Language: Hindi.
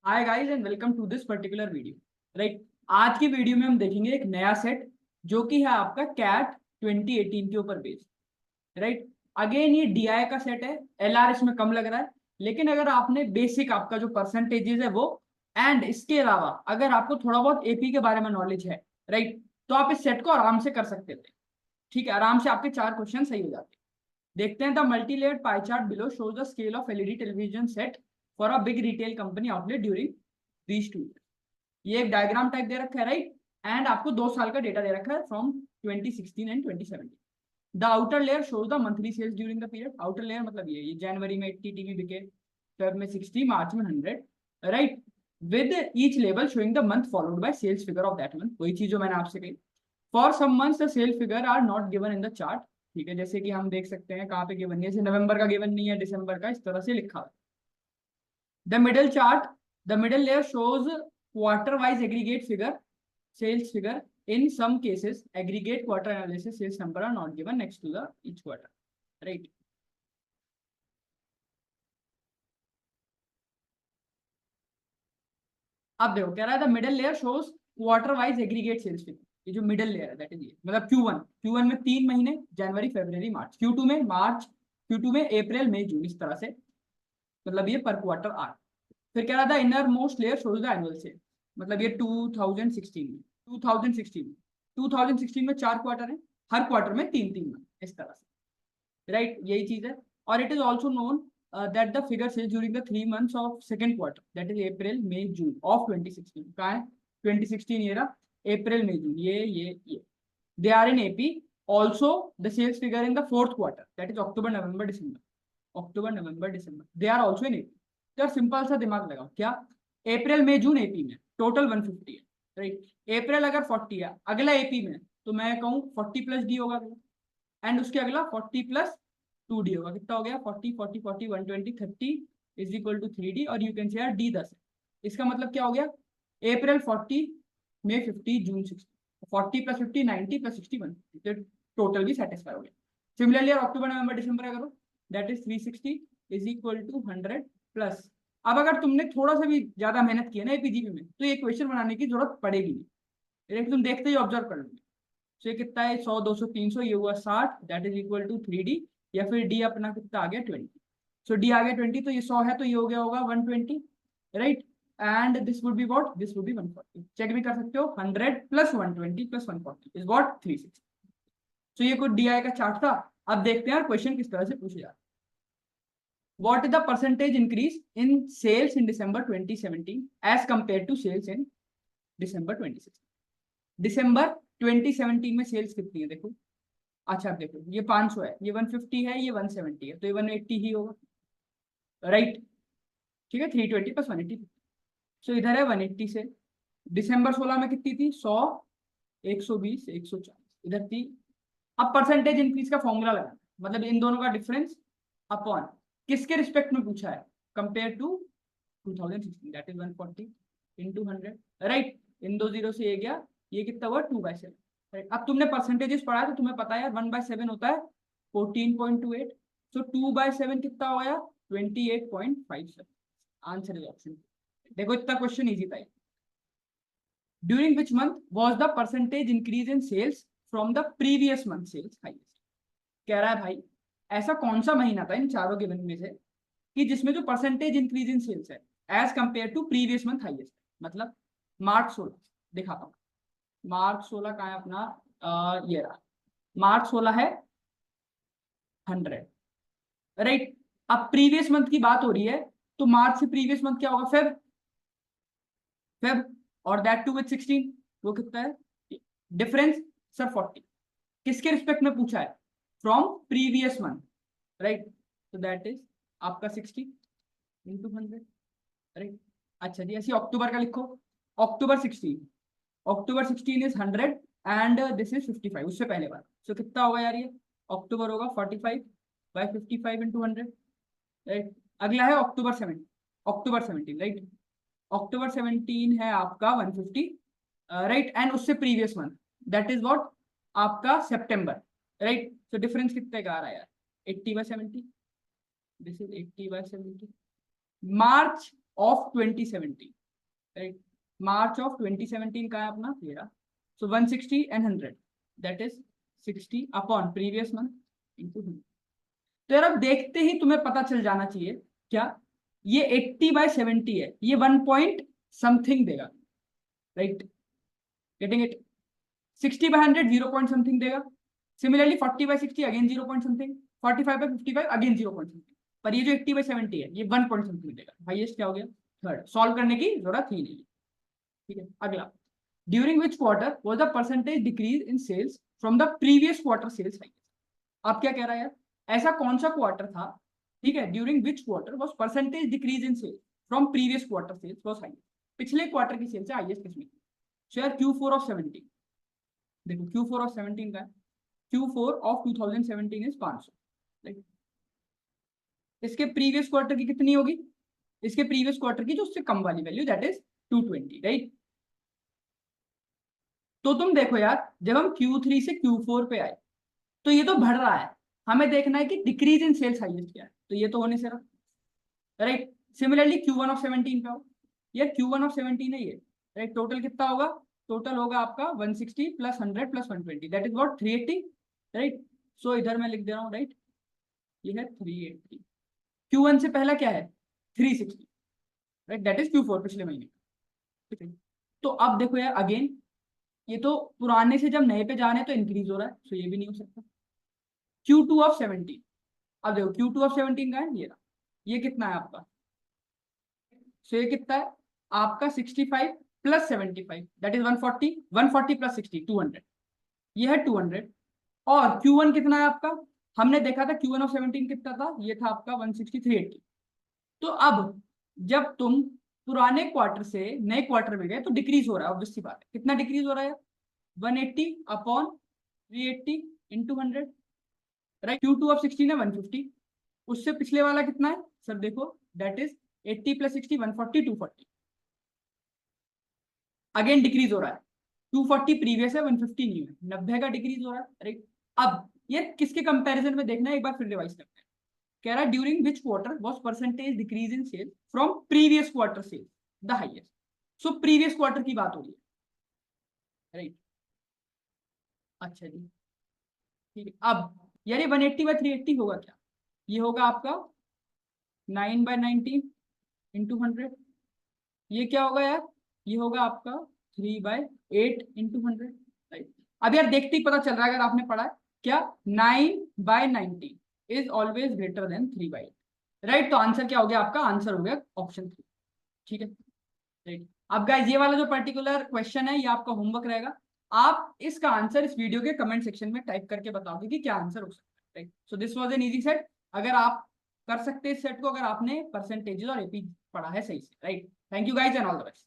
Hi guys and welcome to this particular video. Right, आज की वीडियो में हम देखेंगे एक नया सेट जो कि है आपका कैट 2018 के ऊपर बेस्ड। राइट, अगेन ये डीआई का सेट है। एलआर इसमें कम लग रहा है, लेकिन अगर आपने बेसिक आपका जो परसेंटेजेस है वो एंड इसके अलावा अगर आपको थोड़ा बहुत एपी के बारे में नॉलेज है, राइट, तो आप इस सेट को आराम से कर सकते थे। ठीक है, आराम से आपके 4 क्वेश्चन सही हो जाते हैं। देखते हैं। The multilayered pie chart below shows the scale of LED television set for a big retail company outlet during these 2 years। ये एक डायग्राम टाइप दे रखा है, राइट, एंड आपको 2 साल का डेटा दे रखा है from 2016 and 2017। The outer layer shows the monthly sales during the period. Outer layer मतलब ये जनवरी में 80 टीवी बिके, फेब में 60, मार्च में 100, right, with each level showing the month followed by sales figure of that month. वही चीज जो मैंने आपसे कही। For some months the sale figure are not given in the chart. ठीक है, जैसे कि हम देख सकते हैं कहाँ पे गिवन नहीं है, जैसे नवंबर का गिवन नहीं है, दिसंबर का, इस तरह से लिखा है। The middle chart, the middle layer shows quarter wise aggregate figure, sales figure. In some cases, aggregate quarter analysis sales number are not given next to the each quarter, right? अब देखो कह रहा है the middle layer shows quarter wise aggregate sales figure. ये जो मिडल लेयर है दैट इज ये, मतलब Q1 में 3 महीने, जनवरी फरवरी मार्च, Q2 में मार्च, Q2 में अप्रैल मई जून, इस तरह से, मतलब ये पर क्वार्टर आर। फिर कह रहा था innermost layer shows the annual sale, मतलब ये 2016 में 4 क्वार्टर है, हर क्वार्टर में 3 मंथ, इस तरह से, राइट, यही चीज है। और it is also known that the figure sales during the 3 months of second quarter, that is April May June of 2016। कहाँ है 2016, ये रहा, अप्रैल मई जून, ये they are in AP. Also the sales figure in the fourth quarter, that is October November December, they are also in AP. तो सिंपल सा दिमाग लगाओ, क्या अप्रैल मई जून एपी में टोटल 150 है, राइट। अप्रैल अगर 40 है अगला एपी में, तो मैं कहूँ 40 प्लस डी होगा, एंड उसके अगला 40 प्लस 2D होगा। कितना हो गया 40 40 40 120 30 इज इक्वल टू 3D, और यू कैन से यार D 10 है। इसका मतलब क्या हो गया, अप्रैल 40, मई 50, जून 60, 40 प्लस 50 90 प्लस 60 150, तो टोटल भी सेटिस्फाई हो गया। सिमिलरली अक्टूबर नवंबर दिसंबर करो, that is 360 is equal to 100 plus. अब अगर तुमने थोड़ा सा भी ज्यादा मेहनत की है ना एपीजीबी में, तो ये क्वेश्चन बनाने की जरूरत पड़ेगी नहीं, लेकिन तुम देखते ही ऑब्जर्व कर लोगे। तो ये कितना है 100 200 300, ये हुआ 60, that is equal to 3D। या फिर डी अपना कितना आ गया 20। सो डी आ गया 20, तो ये 100 है तो ये हो गया होगा 120, right. And this would be what, this would be 140। Check भी कर सकते हो, 100 plus 120 plus 140 is what 360। So ये कुछ डीआई का चार्ट था। अब देखते हैं क्वेश्चन किस तरह से पूछे जाते हैं। What is the percentage increase in sales in December 2017 as compared to sales in December 2016? दिसंबर 2017 में सेल्स कितनी है देखो। अच्छा देखो, ये 500 है, ये 150 है, ये 170 है, तो ये 180 ही होगा, राइट। ठीक है, 320 प्लस 180। सो इधर है 180 से। दिसंबर 16 में कितनी थी 100, 120, 140, इधर थी। अब परसेंटेज इंक्रीज का फॉर्मूला लगाना, मतलब इन दोनों का डिफरेंस अपॉन किसके रिस्पेक्ट में पूछा है, compare to 2016, that is 140 into 100, right. इन दो जीरो से ये गया, ये कितना हुआ 2/7, राइट। अब तुमने परसेंटेजेस पढ़ा है तो तुम्हें पता है यार 1/7 होता है 14.28। सो 2/7 कितना हो गया 28.57। Answer is option. देखो इतना क्वेश्चन इजी था। During which month was the percentage increase in sales from the previous month sales highest. कह रहा है भाई ऐसा कौन सा महीना था इन चारों गिवन में से कि जिसमें जो परसेंटेज इंक्रीज इन सेल्स है as compare to previous month highest. मतलब मार्च 16 दिखाता हूँ। मार्च 16 का है अपना, ये रहा, मार्च 16 है 100, राइट। अब प्रीवियस मंथ की बात हो रही है, तो मार्च से प्रीवियस मंथ क्या होगा फेब, फेब, और दैट टू विद 16, वो कितना है डिफरेंस सर 40। किसके रिस्पेक्ट में पूछा है, फ्रॉम प्रीवियस मंथ, राइट। तो दैट इज आपका 60 इंटू 100, राइट। अच्छा जी, ऐसे अक्टूबर का लिखो, अक्टूबर 16, अक्टूबर 16 इज 100 एंड दिस इज 55, उससे पहले बार। सो कितना होगा यार, ये अक्टूबर होगा 45/55 इंटू 100, राइट। अगला है अक्टूबर 17, अक्टूबर 17, राइट। अक्टूबर 17 है आपका 150, राइट, एंड उससे previous month that is what आपका सितंबर, राइट। सो डिफरेंस कितने का आ रहा है यार 80/70, this is 80/70। March of 2017, right, March of 2017 का है अपना ये रहा। सो 160 and 100 that is 60 upon previous month into 100। तो यार अब देखते ही तुम्हें पता चल जाना चाहिए क्या, ये 80/70 है, ये 1 पॉइंट समथिंग देगा, right, getting it. 60/100 0 point something देगा। सिमिलरली 40/60 again 0 point something, 45/55 again 0 point something. पर ये जो 80/70 है ये 1 पॉइंट समथिंग देगा। हाईएस्ट क्या हो गया, थर्ड। सॉल्व करने की जरूरत ही नहीं है, ठीक है। अगला, during which quarter was the percentage decrease in sales from the previous quarter sales highest. आप क्या कह रहा है यार, ऐसा कौन सा क्वार्टर था, ठीक है, during which quarter was percentage decrease in sales from previous quarter sales was highest, पिछले क्वार्टर की सेल्स से हाईएस्ट किसमें। सो यार Q4 ऑफ 17, देखो Q4 ऑफ 17 का है, Q4 ऑफ 2017 इज 500, राइट। इसके प्रीवियस क्वार्टर की कितनी होगी, इसके प्रीवियस क्वार्टर की जो उससे कम वाली वैल्यू दैट इज 220, राइट। तो तुम देखो यार, जब हम Q3 से Q4 पे आए तो ये तो बढ़ रहा है, हमें देखना है कि डिक्रीज इन सेल्स हाईएस्ट क्या है, तो ये तो होने से रहा, राइट। सिमिलरली Q1 ऑफ 17 पे आओ, यार Q1 ऑफ 17 है ये, राइट। टोटल कितना होगा, टोटल होगा आपका 160 plus 100 plus 120 that is what 380, right. So इधर मैं लिख दे रहा हूँ, राइट, ये है 380। Q1 से पहला क्या है 360, राइट, दैट इज Q4 पिछले महीने, ठीक है। तो अब देखो यार अगेन, ये तो पुराने से जब नए पे जा रहे हैं तो इंक्रीज हो रहा है, सो ये भी नहीं हो सकता। Q2 ऑफ 17, अब देखो Q2 ऑफ 17 का है ये रहा, ये कितना है आपका, सो ये कितना है आपका 65 प्लस 75 दैट इज 140, 140 प्लस 60 200, ये है 200। और Q1 कितना है आपका, हमने देखा था Q1 ऑफ 17 कितना था, ये था आपका 160 380। तो अब जब तुम पुराने क्वार्टर से नए क्वार्टर में गए तो डिक्रीज हो रहा है, ऑब्वियस सी बात है। कितना डिक्रीज हो रहा है, 180 upon 380 into 100, right. Q2 of 16 है 150, उससे पिछले वाला कितना है सर, देखो that is 80 plus 60 140 240, again decrease हो रहा है। 240 प्रीवियस है, 150 न्यू है, 90 का डिक्रीज हो रहा है, राइट। अब ये किसके कंपैरिजन में देखना है, एक बार फिर रिवाइज करते हैं। कह रहा है during which quarter was percentage decrease in sale from previous quarter sale the highest. So previous quarter की बात हो रही है, राइट। अच्छा जी, ठीक है। अब यार ये 180/380 होगा क्या, ये होगा आपका 9/90 इंटू 100, ये क्या होगा यार, ये होगा आपका 3/8 इंटू 100, राइट। अब यार देखते ही पता चल रहा है अगर आपने पढ़ा है क्या, 9/90 is always greater than 3/8, right. तो आंसर क्या हो गया आपका, आंसर हो गया ऑप्शन 3, ठीक है, राइट। अब गाइस ये वाला जो पर्टिकुलर क्वेश्चन है ये आपका होमवर्क रहेगा, आप इसका आंसर इस वीडियो के कमेंट सेक्शन में टाइप करके बताओगे कि क्या आंसर हो सकता है, right. So this was an easy set, अगर आप कर सकते हैं इस सेट को, अगर आपने परसेंटेजेस और एपी पढ़ा है सही से, right. Thank you guys and all the best.